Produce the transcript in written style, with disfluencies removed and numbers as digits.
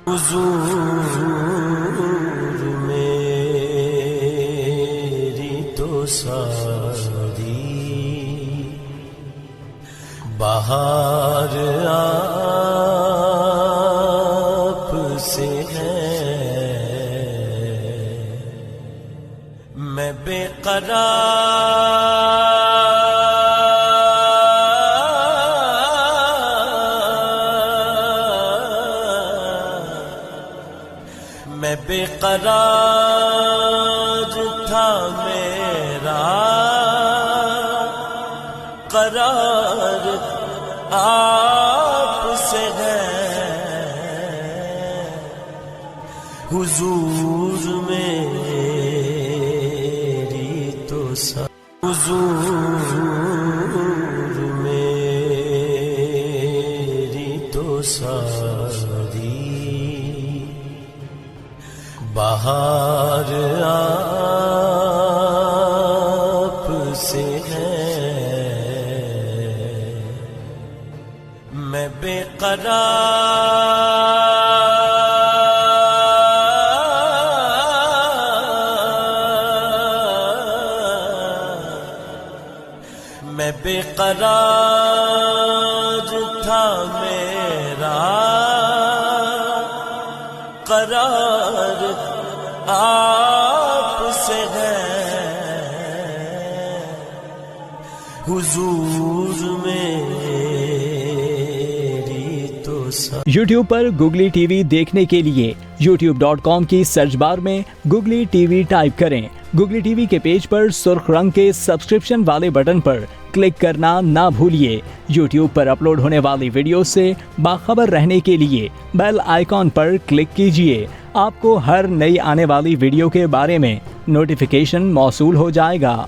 حضور میری تو ساری بہار آپ سے ہے، میں بے قرار تھا میرا قرار آپ سے ہے، حضور میری تو حضور میری تو ساری بہار آپ سے ہے، میں بے قرار تھا میرا قرار آپ سے ہے، حضور میری تو یوٹیوب پر گوگلی ٹی وی دیکھنے کے لیے youtube.com کی سرچ بار میں گوگلی ٹی وی ٹائپ کریں۔ گوگلی ٹی وی کے پیج پر سرخ رنگ کے سبسکرپشن والے بٹن پر کلک کرنا نہ بھولیے۔ یوٹیوب پر اپلوڈ ہونے والی ویڈیو سے باخبر رہنے کے لیے بیل آئیکن پر کلک کیجیے۔ آپ کو ہر نئی آنے والی ویڈیو کے بارے میں نوٹیفیکیشن موصول ہو جائے گا۔